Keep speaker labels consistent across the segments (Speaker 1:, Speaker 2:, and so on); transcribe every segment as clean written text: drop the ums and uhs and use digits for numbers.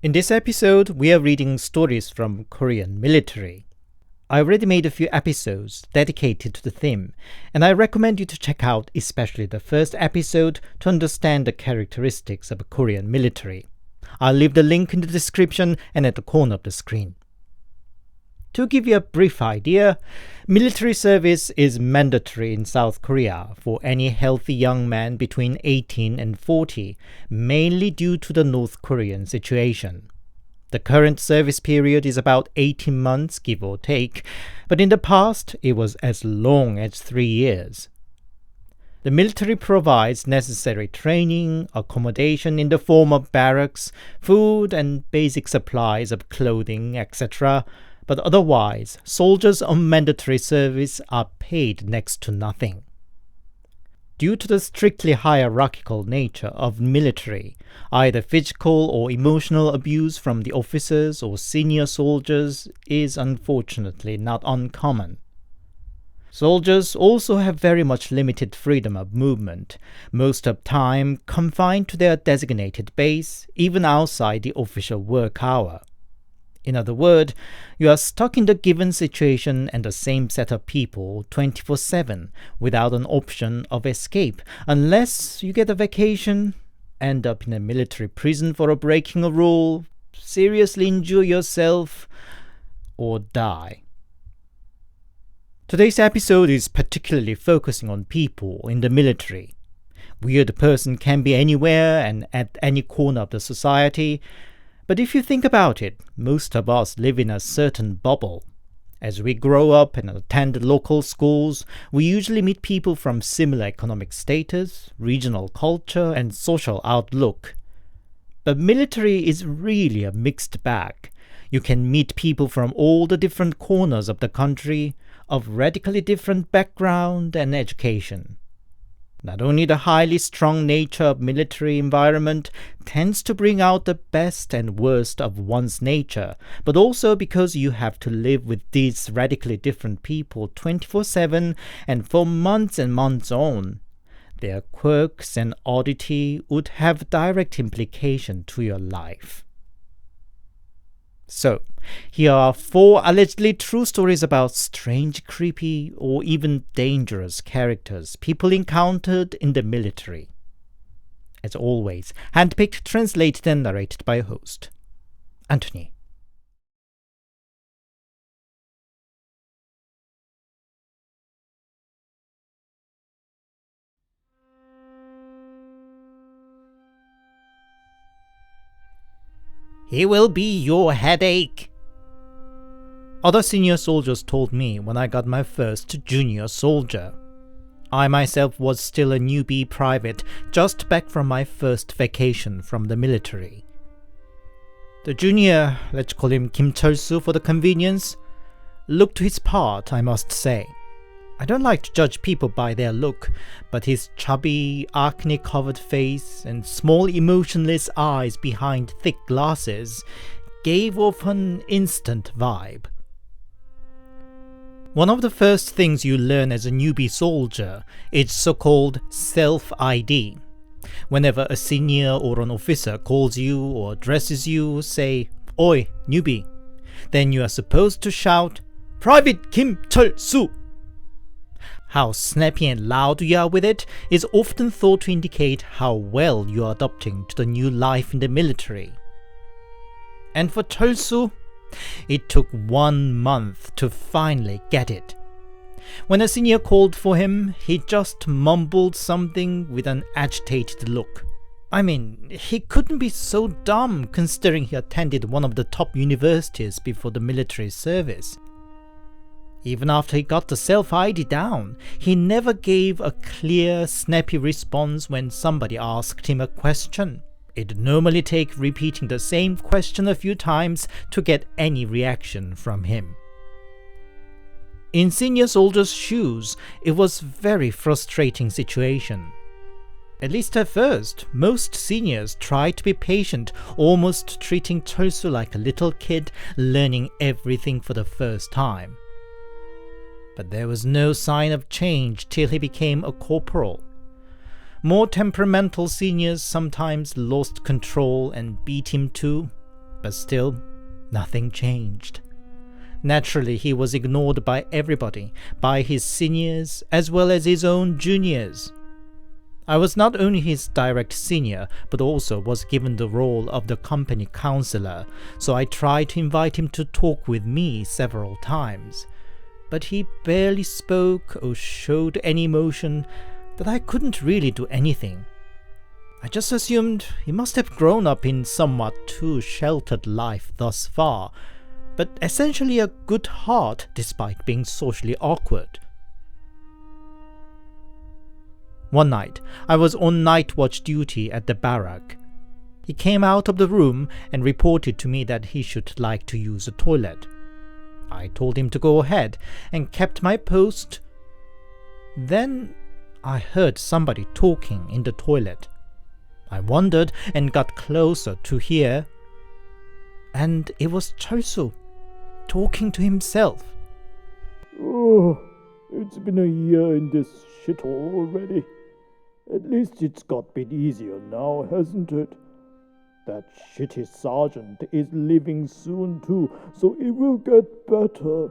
Speaker 1: In this episode, we are reading stories from Korean military. I already made a few episodes dedicated to the theme, and I recommend you to check out especially the first episode to understand the characteristics of Korean military. I'll leave the link in the description and at the corner of the screen. To give you a brief idea, military service is mandatory in South Korea for any healthy young man between 18 and 40, mainly due to the North Korean situation. The current service period is about 18 months, give or take, but in the past it was as long as 3 years. The military provides necessary training, accommodation in the form of barracks, food and basic supplies of clothing, etc., but otherwise, soldiers on mandatory service are paid next to nothing. Due to the strictly hierarchical nature of military, either physical or emotional abuse from the officers or senior soldiers is unfortunately not uncommon. Soldiers also have very much limited freedom of movement, most of the time confined to their designated base, even outside the official work hour. In other words, you are stuck in the given situation and the same set of people 24/7 without an option of escape unless you get a vacation, end up in a military prison for breaking a rule, seriously injure yourself, or die. Today's episode is particularly focusing on people in the military. Weird person can be anywhere and at any corner of the society. But if you think about it, most of us live in a certain bubble. As we grow up and attend local schools, we usually meet people from similar economic status, regional culture, and social outlook. But military is really a mixed bag. You can meet people from all the different corners of the country, of radically different background and education. Not only the highly strong nature of military environment tends to bring out the best and worst of one's nature, but also because you have to live with these radically different people 24/7 and for months and months on. Their quirks and oddity would have direct implication to your life. So, here are 4 allegedly true stories about strange, creepy, or even dangerous characters people encountered in the military. As always, handpicked, translated, and narrated by a host, Anthony. He will be your headache, other senior soldiers told me when I got my first junior soldier. I myself was still a newbie private, just back from my first vacation from the military. The junior, let's call him Kim Chul-soo for the convenience, looked his part, I must say. I don't like to judge people by their look, but his chubby, acne-covered face and small emotionless eyes behind thick glasses gave off an instant vibe. One of the first things you learn as a newbie soldier is so-called self-ID. Whenever a senior or an officer calls you or addresses you, say, "Oi, newbie," then you are supposed to shout, "Private Kim Chul-soo." How snappy and loud you are with it is often thought to indicate how well you are adapting to the new life in the military. And for Chul-soo, it took 1 month to finally get it. When a senior called for him, he just mumbled something with an agitated look. I mean, he couldn't be so dumb considering he attended one of the top universities before the military service. Even after he got the self-ID down, he never gave a clear, snappy response when somebody asked him a question. It'd normally take repeating the same question a few times to get any reaction from him. In senior soldiers' shoes, it was a very frustrating situation. At least at first, most seniors tried to be patient, almost treating Chul-soo like a little kid learning everything for the first time. But there was no sign of change till he became a corporal. More temperamental seniors sometimes lost control and beat him too, But still, nothing changed. Naturally, he was ignored by everybody, by his seniors as well as his own juniors. I was not only his direct senior, but also was given the role of the company counselor, so I tried to invite him to talk with me several times. But he barely spoke or showed any emotion that I couldn't really do anything. I just assumed he must have grown up in somewhat too sheltered life thus far, but essentially a good heart despite being socially awkward. One night, I was on night watch duty at the barrack. He came out of the room and reported to me that he should like to use the toilet. I told him to go ahead and kept my post. Then I heard somebody talking in the toilet. I wondered and got closer to hear, and it was Chosu talking to himself.
Speaker 2: Oh, it's been a year in this shithole already. At least it's got a bit easier now, hasn't it? That shitty sergeant is leaving soon too, so it will get better.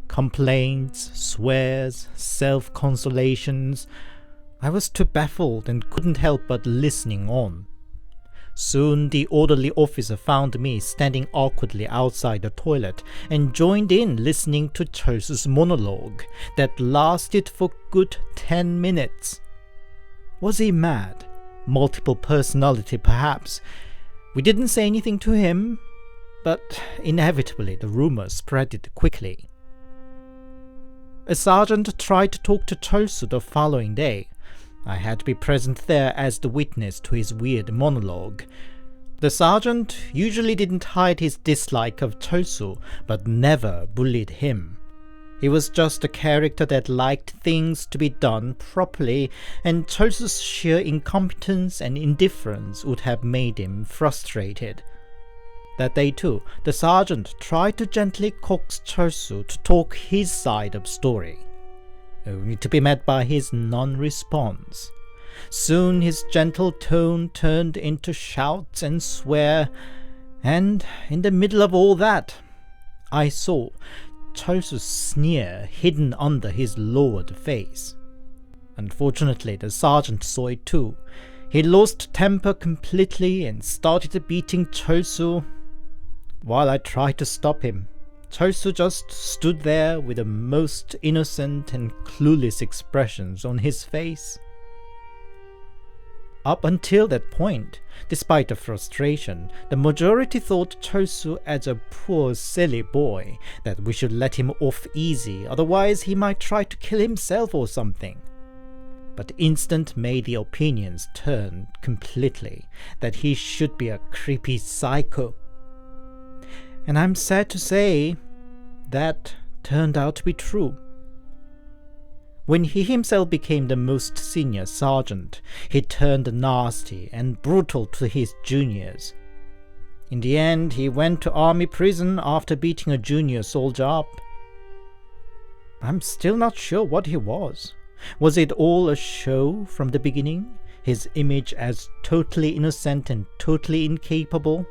Speaker 1: Complaints, swears, self-consolations. I was too baffled and couldn't help but listening on. Soon the orderly officer found me standing awkwardly outside the toilet and joined in listening to Chosu's monologue that lasted for good 10 minutes. Was he mad? Multiple personality perhaps? We didn't say anything to him, but inevitably the rumor spread quickly. A sergeant tried to talk to Chosu the following day. I had to be present there as the witness to his weird monologue. The sergeant usually didn't hide his dislike of Chosu, but never bullied him. He was just a character that liked things to be done properly, and Chosu's sheer incompetence and indifference would have made him frustrated. That day too, the sergeant tried to gently coax Chosu to talk his side of the story, only to be met by his non-response. Soon his gentle tone turned into shouts and swear, and in the middle of all that, I saw Chosu's sneer hidden under his lowered face. Unfortunately, the sergeant saw it too. He lost temper completely and started beating Chosu. While I tried to stop him, Chosu just stood there with the most innocent and clueless expressions on his face. Up until that point, despite the frustration, the majority thought Chosu as a poor silly boy, that we should let him off easy, otherwise he might try to kill himself or something. But instant made the opinions turn completely, that he should be a creepy psycho. And I'm sad to say, that turned out to be true. When he himself became the most senior sergeant, he turned nasty and brutal to his juniors. In the end, he went to army prison after beating a junior soldier up. I'm still not sure what he was. Was it all a show from the beginning? His image as totally innocent and totally incapable?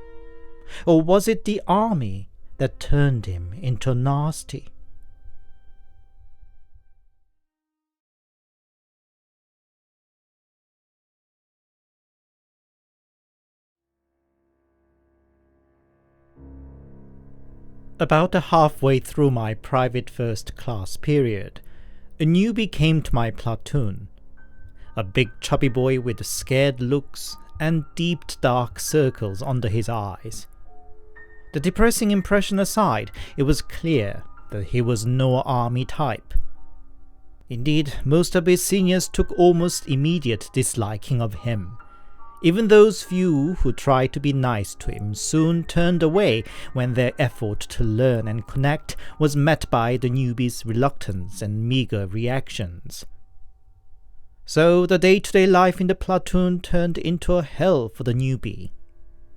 Speaker 1: Or was it the army that turned him into nasty? About halfway through my private first class period, a newbie came to my platoon. A big chubby boy with scared looks and deep dark circles under his eyes. The depressing impression aside, it was clear that he was no army type. Indeed, most of his seniors took almost immediate disliking of him. Even those few who tried to be nice to him soon turned away when their effort to learn and connect was met by the newbie's reluctance and meager reactions. So the day-to-day life in the platoon turned into a hell for the newbie.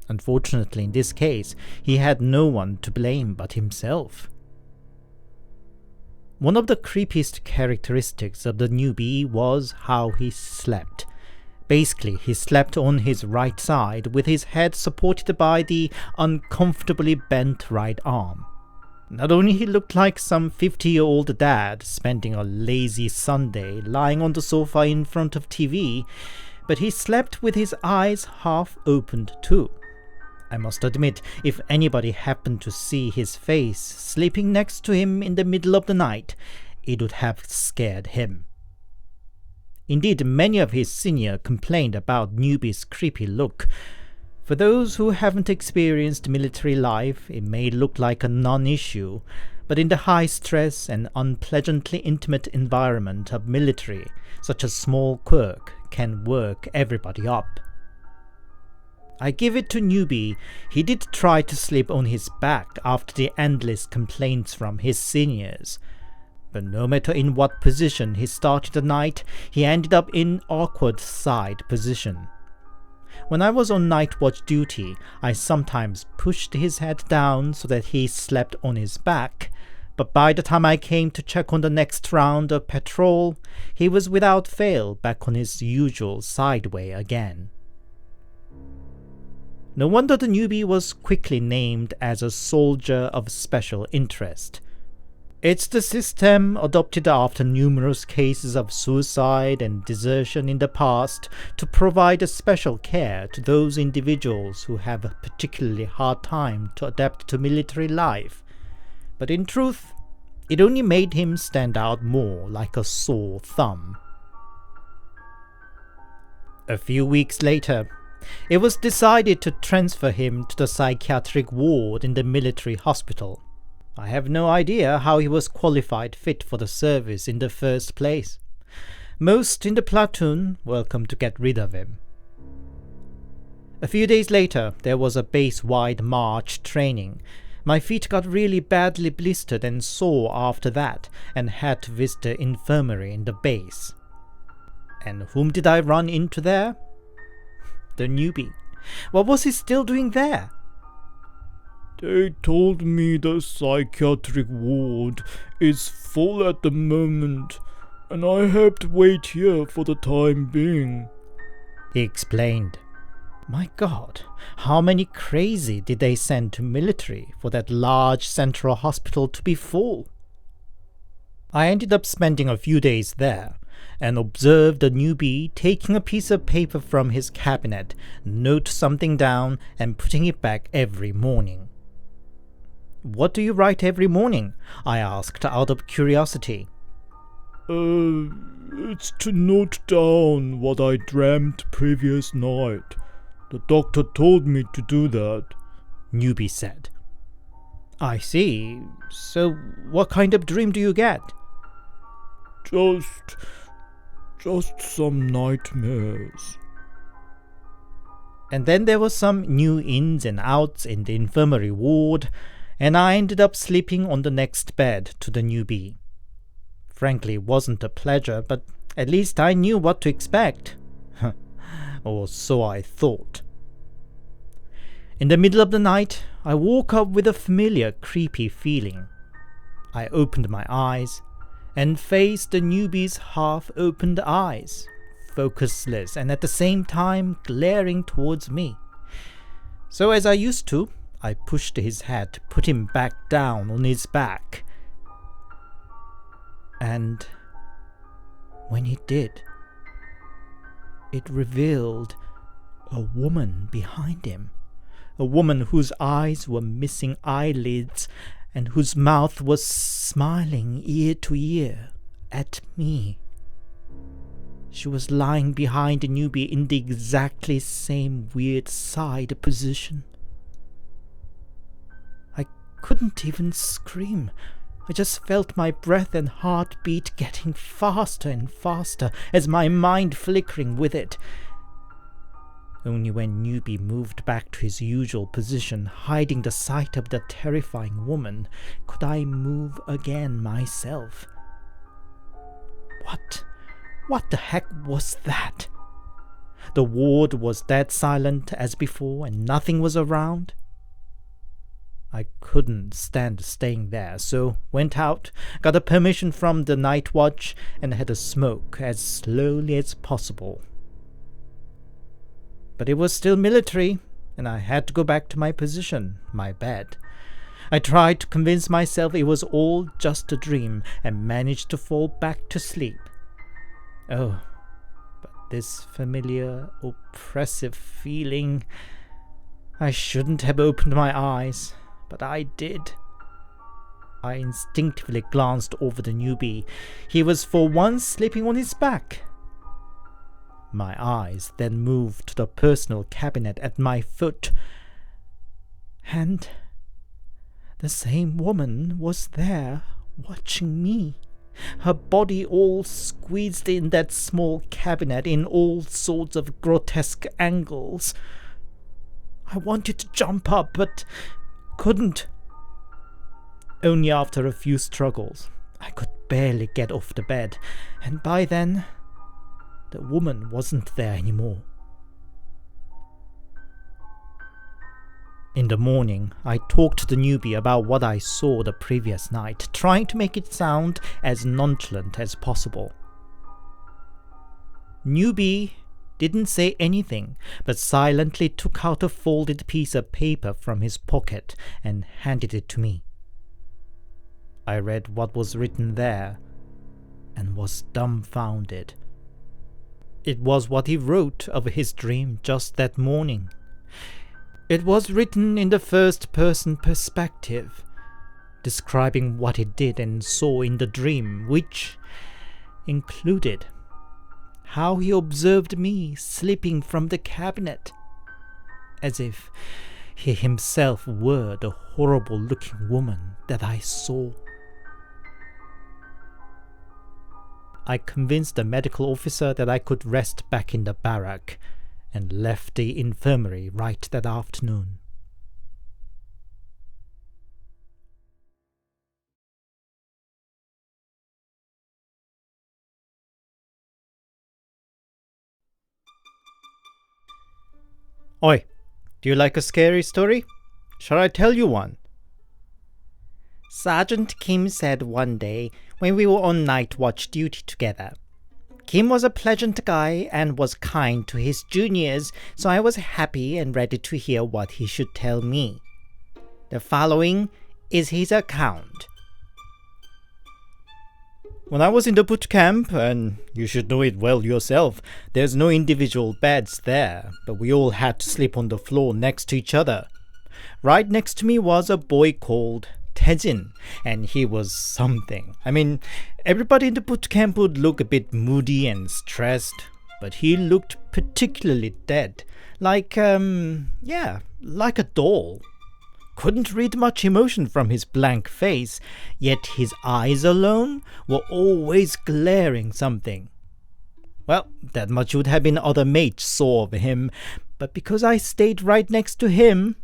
Speaker 1: Unfortunately, in this case, he had no one to blame but himself. One of the creepiest characteristics of the newbie was how he slept. Basically, he slept on his right side with his head supported by the uncomfortably bent right arm. Not only he looked like some 50-year-old dad spending a lazy Sunday lying on the sofa in front of TV, but he slept with his eyes half opened too. I must admit, if anybody happened to see his face sleeping next to him in the middle of the night, it would have scared him. Indeed, many of his seniors complained about Newbie's creepy look. For those who haven't experienced military life, it may look like a non-issue, but in the high-stress and unpleasantly intimate environment of military, such a small quirk can work everybody up. I give it to Newbie, he did try to sleep on his back after the endless complaints from his seniors. But no matter in what position he started the night, he ended up in awkward side position. When I was on night watch duty, I sometimes pushed his head down so that he slept on his back, but by the time I came to check on the next round of patrol, he was without fail back on his usual sideway again. No wonder the Newbie was quickly named as a soldier of special interest. It's the system adopted after numerous cases of suicide and desertion in the past to provide a special care to those individuals who have a particularly hard time to adapt to military life. But in truth, it only made him stand out more like a sore thumb. A few weeks later, it was decided to transfer him to the psychiatric ward in the military hospital. I have no idea how he was qualified fit for the service in the first place. Most in the platoon welcome to get rid of him. A few days later, there was a base-wide march training. My feet got really badly blistered and sore after that, and had to visit the infirmary in the base. And whom did I run into there? The Newbie. What was he still doing there?
Speaker 2: They told me the psychiatric ward is full at the moment, and I have to wait here for the time being,
Speaker 1: he explained. My God, how many crazy did they send to military for that large central hospital to be full? I ended up spending a few days there, and observed the Newbie taking a piece of paper from his cabinet, note something down, and putting it back every morning. What do you write every morning? I asked out of curiosity.
Speaker 2: It's to note down what I dreamt previous night. The doctor told me to do that,
Speaker 1: Newbie said. I see. So what kind of dream do you get?
Speaker 2: Just some nightmares.
Speaker 1: And then there was some new ins and outs in the infirmary ward, and I ended up sleeping on the next bed to the Newbie. Frankly, it wasn't a pleasure, but at least I knew what to expect. Or so I thought. In the middle of the night, I woke up with a familiar creepy feeling. I opened my eyes and faced the Newbie's half-opened eyes, focusless and at the same time glaring towards me. So as I used to, I pushed his head, put him back down on his back. And when he did, it revealed a woman behind him. A woman whose eyes were missing eyelids and whose mouth was smiling ear to ear at me. She was lying behind the Newbie in the exactly same weird side position. I couldn't even scream. I just felt my breath and heartbeat getting faster and faster as my mind flickering with it. Only when Newbie moved back to his usual position, hiding the sight of the terrifying woman, could I move again myself. What the heck was that? The ward was dead silent as before, and nothing was around. I couldn't stand staying there, so went out, got a permission from the night watch, and had a smoke as slowly as possible. But it was still military, and I had to go back to my position, my bed. I tried to convince myself it was all just a dream and managed to fall back to sleep. Oh, but this familiar, oppressive feeling. I shouldn't have opened my eyes, but I did. I instinctively glanced over the newbie. He was for once sleeping on his back. My eyes then moved to the personal cabinet at my foot, and the same woman was there, watching me, her body all squeezed in that small cabinet in all sorts of grotesque angles. I wanted to jump up, but couldn't. Only after a few struggles, I could barely get off the bed, and by then, the woman wasn't there anymore. In the morning, I talked to the newbie about what I saw the previous night, trying to make it sound as nonchalant as possible. Newbie didn't say anything, but silently took out a folded piece of paper from his pocket and handed it to me. I read what was written there and was dumbfounded. It was what he wrote of his dream just that morning. It was written in the first-person perspective, describing what he did and saw in the dream, which included how he observed me slipping from the cabinet, as if he himself were the horrible-looking woman that I saw. I convinced the medical officer that I could rest back in the barrack, and left the infirmary right that afternoon. Oi, do you like a scary story? Shall I tell you one? Sergeant Kim said one day when we were on night watch duty together. Kim was a pleasant guy and was kind to his juniors, so I was happy and ready to hear what he should tell me. The following is his account. When I was in the boot camp, and you should know it well yourself, there's no individual beds there, but we all had to sleep on the floor next to each other. Right next to me was a boy called Taejin, and he was something. I mean, everybody in the boot camp would look a bit moody and stressed, but he looked particularly dead, like a doll. Couldn't read much emotion from his blank face, yet his eyes alone were always glaring something. Well, that much would have been other mates saw of him, but because I stayed right next to him,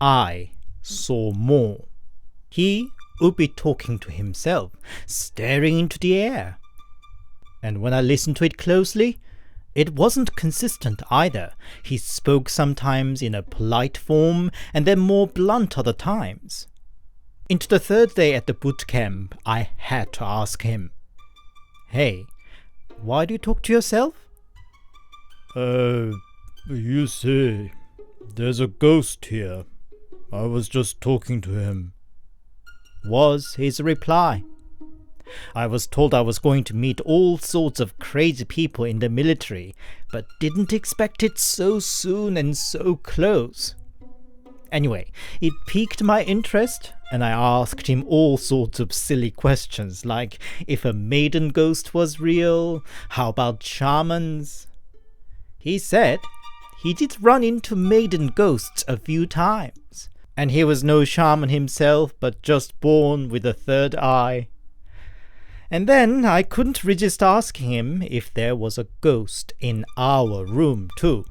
Speaker 1: I saw more. He would be talking to himself, staring into the air. And when I listened to it closely, it wasn't consistent either. He spoke sometimes in a polite form and then more blunt other times. Into the third day at the boot camp, I had to ask him, "Hey, why do you talk to yourself?"
Speaker 2: You see, there's a ghost here. I was just talking to him,"
Speaker 1: was his reply. I was told I was going to meet all sorts of crazy people in the military, but didn't expect it so soon and so close. Anyway, it piqued my interest, and I asked him all sorts of silly questions, like if a maiden ghost was real, how about shamans? He said he did run into maiden ghosts a few times, and he was no shaman himself, but just born with a third eye. And then I couldn't resist asking him if there was a ghost in our room too.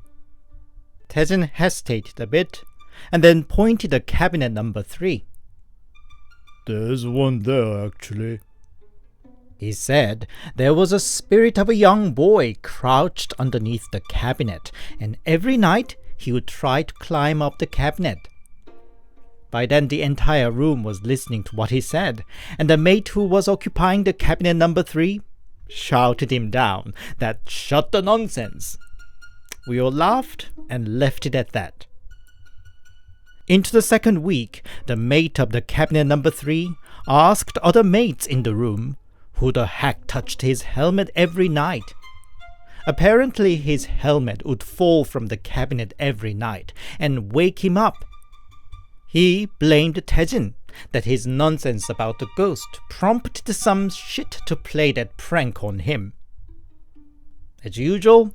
Speaker 1: Taejin hesitated a bit, and then pointed at cabinet number 3.
Speaker 2: "There's one there, actually."
Speaker 1: He said there was a spirit of a young boy crouched underneath the cabinet, and every night he would try to climb up the cabinet. By then the entire room was listening to what he said, and the mate who was occupying the cabinet number 3 shouted him down that shut the nonsense. We all laughed and left it at that. Into the second week, the mate of the cabinet number 3 asked other mates in the room who the heck touched his helmet every night. Apparently his helmet would fall from the cabinet every night and wake him up. He blamed Taejin that his nonsense about the ghost prompted some shit to play that prank on him. As usual,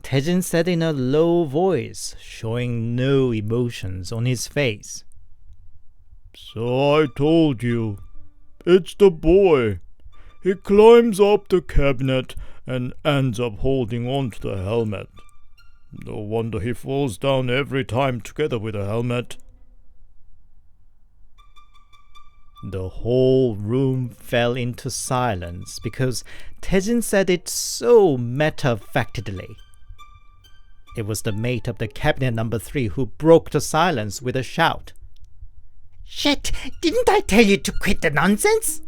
Speaker 1: Taejin said in a low voice, showing no emotions on his face.
Speaker 2: So I told you. It's the boy. He climbs up the cabinet and ends up holding on to the helmet. No wonder he falls down every time together with the helmet.
Speaker 1: The whole room fell into silence because Taejin said it so matter-of-factly. It was the mate of the cabinet number 3 who broke the silence with a shout. "Shit! Didn't I tell you to quit the nonsense?"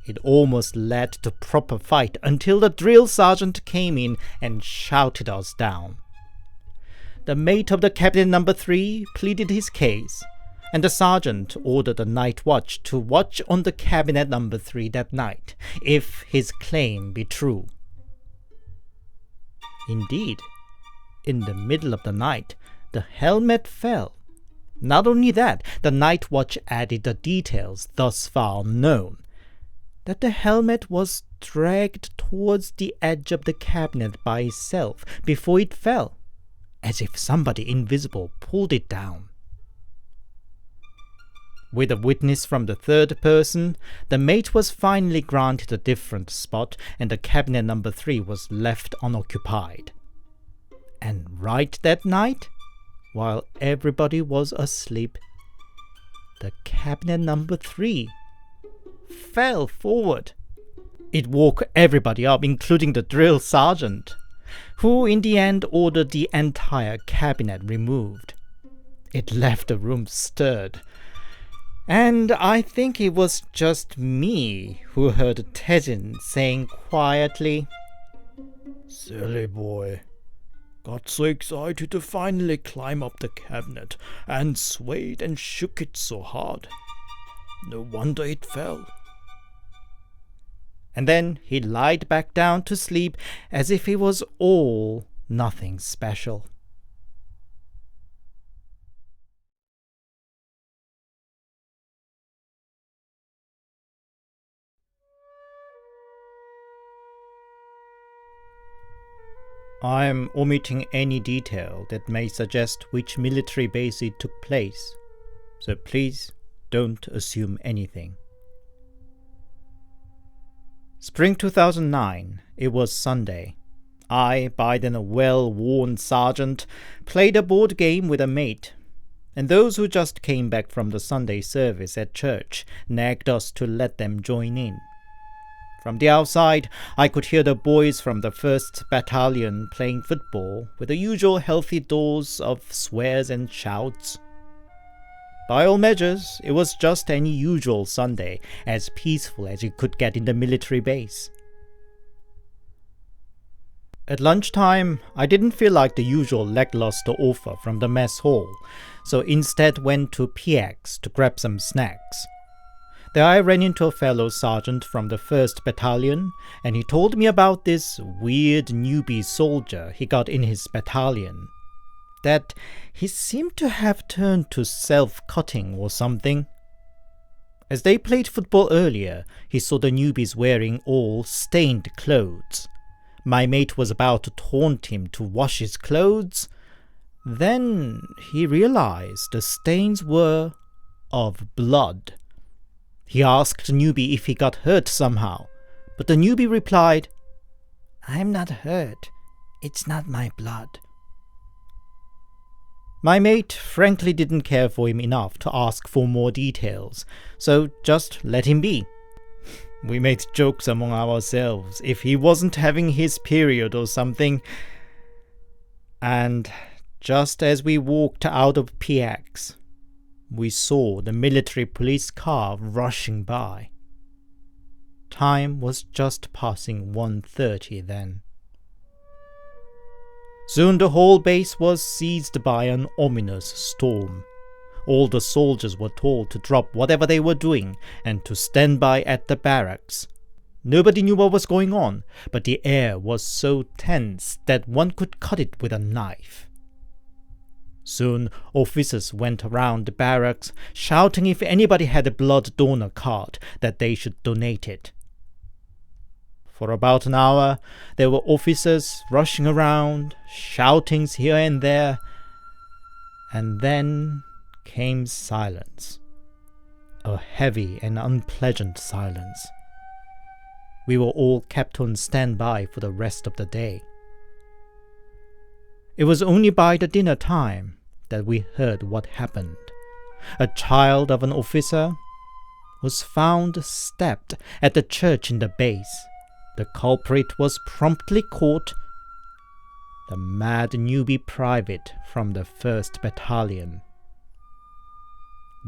Speaker 1: It almost led to proper fight until the drill sergeant came in and shouted us down. The mate of the cabinet number 3 pleaded his case, and the sergeant ordered the night watch to watch on the cabinet number 3 that night, if his claim be true. Indeed, in the middle of the night, the helmet fell. Not only that, the night watch added the details thus far unknown, that the helmet was dragged towards the edge of the cabinet by itself before it fell, as if somebody invisible pulled it down. With a witness from the third person, the mate was finally granted a different spot and the cabinet number 3 was left unoccupied. And right that night, while everybody was asleep, the cabinet number 3 fell forward. It woke everybody up, including the drill sergeant, who in the end ordered the entire cabinet removed. It left the room stirred. And I think it was just me who heard Taejin saying quietly,
Speaker 2: "Silly boy. Got so excited to finally climb up the cabinet and swayed and shook it so hard. No wonder it fell."
Speaker 1: And then he lied back down to sleep as if it was all nothing special. I am omitting any detail that may suggest which military base it took place, so please don't assume anything. Spring 2009, it was Sunday. I, by then a well-worn sergeant, played a board game with a mate, and those who just came back from the Sunday service at church nagged us to let them join in. From the outside, I could hear the boys from the 1st Battalion playing football with the usual healthy dose of swears and shouts. By all measures, it was just any usual Sunday, as peaceful as you could get in the military base. At lunchtime, I didn't feel like the usual lackluster offer from the mess hall, so instead went to PX to grab some snacks. There I ran into a fellow sergeant from the 1st Battalion, and he told me about this weird newbie soldier he got in his battalion. That he seemed to have turned to self-cutting or something. As they played football earlier, he saw the newbies wearing all stained clothes. My mate was about to taunt him to wash his clothes. Then he realized the stains were of blood. He asked the newbie if he got hurt somehow, but the newbie replied, "I'm not hurt. It's not my blood." My mate frankly didn't care for him enough to ask for more details, so just let him be. We made jokes among ourselves if he wasn't having his period or something. And just as we walked out of PX, we saw the military police car rushing by. Time was just passing 1:30 then. Soon the whole base was seized by an ominous storm. All the soldiers were told to drop whatever they were doing and to stand by at the barracks. Nobody knew what was going on, but the air was so tense that one could cut it with a knife. Soon, officers went around the barracks, shouting if anybody had a blood donor card, that they should donate it. For about an hour, there were officers rushing around, shoutings here and there, and then came silence. A heavy and unpleasant silence. We were all kept on standby for the rest of the day. It was only by the dinner time that we heard what happened. A child of an officer was found stabbed at the church in the base. The culprit was promptly caught, the mad newbie private from the 1st Battalion.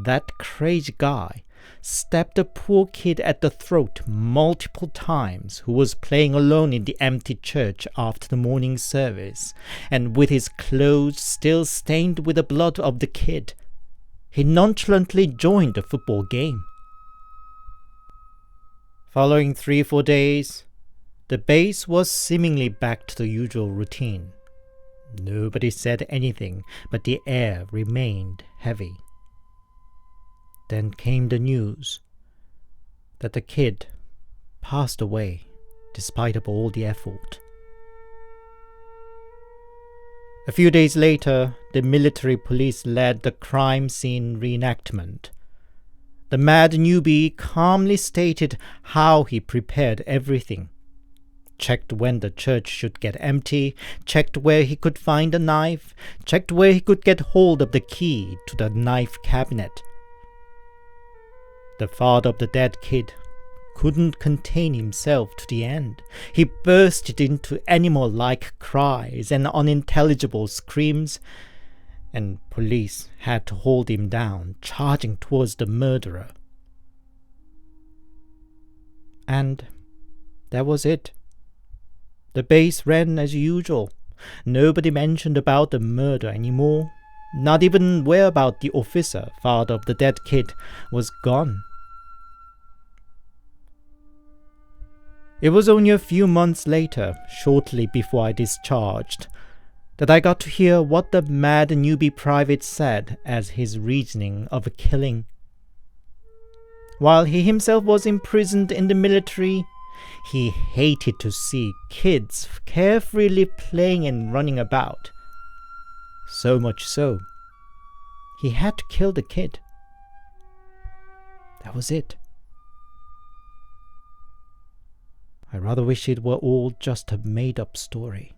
Speaker 1: That crazy guy stabbed a poor kid at the throat multiple times who was playing alone in the empty church after the morning service, and with his clothes still stained with the blood of the kid, he nonchalantly joined the football game. Following 3-4 days, the base was seemingly back to the usual routine. Nobody said anything, but the air remained heavy. Then came the news that the kid passed away despite of all the effort. A few days later, the military police led the crime scene reenactment. The mad newbie calmly stated how he prepared everything. Checked when the church should get empty, checked where he could find a knife, checked where he could get hold of the key to the knife cabinet. The father of the dead kid couldn't contain himself to the end. He bursted into animal-like cries and unintelligible screams, and police had to hold him down, charging towards the murderer. And that was it. The base ran as usual. Nobody mentioned about the murder anymore. Not even whereabout the officer, father of the dead kid, was gone. It was only a few months later, shortly before I discharged, that I got to hear what the mad newbie private said as his reasoning of a killing. While he himself was imprisoned in the military, he hated to see kids carefreely playing and running about. So much so, he had to kill the kid. That was it. I rather wish it were all just a made-up story.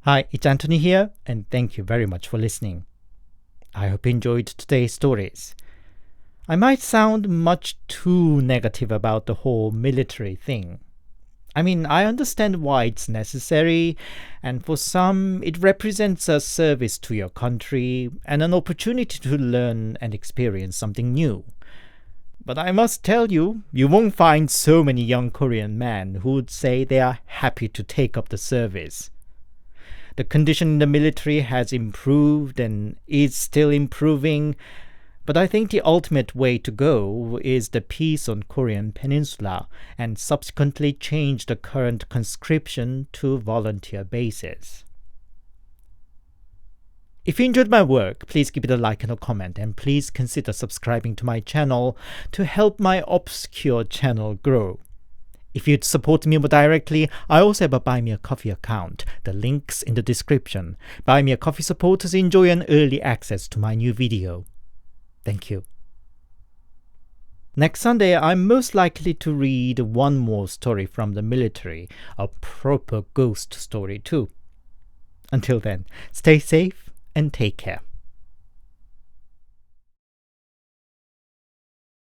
Speaker 1: Hi, it's Anthony here, and thank you very much for listening. I hope you enjoyed today's stories. I might sound much too negative about the whole military thing. I mean, I understand why it's necessary, and for some, it represents a service to your country and an opportunity to learn and experience something new. But I must tell you, you won't find so many young Korean men who would say they are happy to take up the service. The condition in the military has improved and is still improving, but I think the ultimate way to go is the peace on Korean Peninsula and subsequently change the current conscription to volunteer basis. If you enjoyed my work, please give it a like and a comment, and please consider subscribing to my channel to help my obscure channel grow. If you'd support me more directly, I also have a Buy Me a Coffee account. The link's in the description. Buy Me a Coffee supporters enjoy an early access to my new video. Thank you. Next Sunday, I'm most likely to read one more story from the military, a proper ghost story too. Until then, stay safe and take care.